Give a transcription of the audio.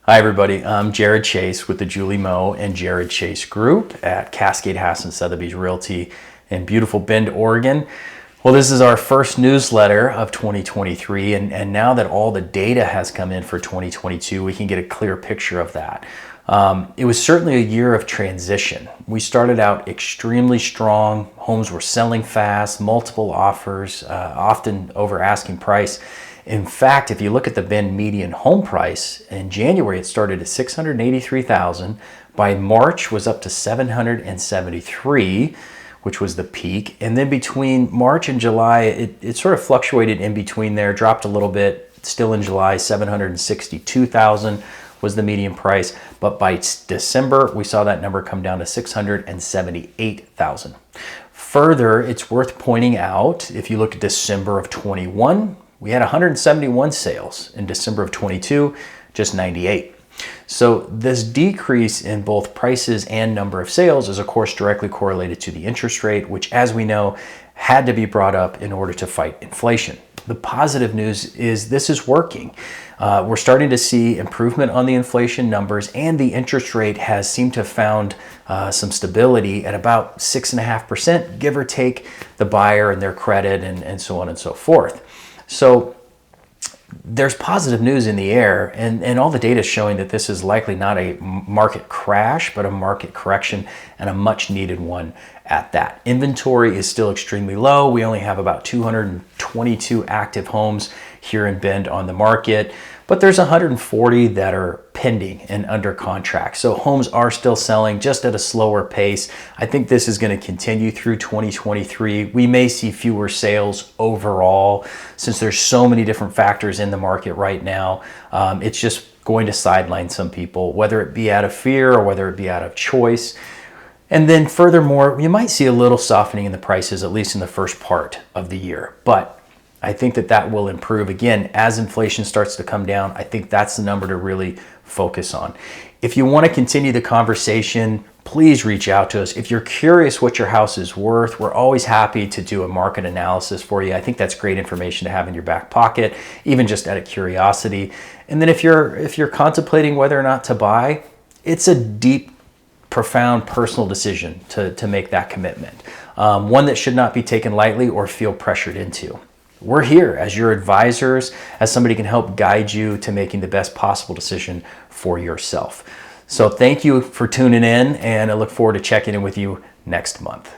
Hi everybody, I'm Jared Chase with the Julie Moe and Jared Chase Group at Cascade, Hasson, Sotheby's Realty in beautiful Bend, Oregon. Well, this is our first newsletter of 2023, and now that all the data has come in for 2022, we can get a clear picture of that. It was certainly a year of transition. We started out extremely strong. Homes were selling fast, multiple offers, often over asking price. In fact, if you look at the Bend median home price, in January it started at $683,000. By March was up to $773,000, which was the peak. And then between March and July, it sort of fluctuated in between there, dropped a little bit. Still in July, $762,000 was the median price. But by December, we saw that number come down to $678,000. Further, it's worth pointing out, if you look at December of 21, we had 171 sales. In December of 22, just 98. So this decrease in both prices and number of sales is of course directly correlated to the interest rate, which, as we know, had to be brought up in order to fight inflation. The positive news is this is working. We're starting to see improvement on the inflation numbers, and the interest rate has seemed to have found some stability at about 6.5%, give or take the buyer and their credit and so on and so forth. So there's positive news in the air, and all the data is showing that this is likely not a market crash, but a market correction, and a much needed one at that. Inventory is still extremely low. We only have about 222 active homes here in Bend on the market, but there's 140 that are pending and under contract. So homes are still selling, just at a slower pace. I think this is going to continue through 2023. We may see fewer sales overall since there's so many different factors in the market right now. It's just going to sideline some people, whether it be out of fear or whether it be out of choice. And then furthermore, you might see a little softening in the prices, at least in the first part of the year. But I think that will improve again as inflation starts to come down. I think that's the number to really focus on. If you want to continue the conversation, please reach out to us. If you're curious what your house is worth, we're always happy to do a market analysis for you. I think that's great information to have in your back pocket, even just out of curiosity. And then if you're contemplating whether or not to buy, it's a deep, profound personal decision to make that commitment. One that should not be taken lightly or feel pressured into. We're here as your advisors, as somebody can help guide you to making the best possible decision for yourself. So thank you for tuning in, and I look forward to checking in with you next month.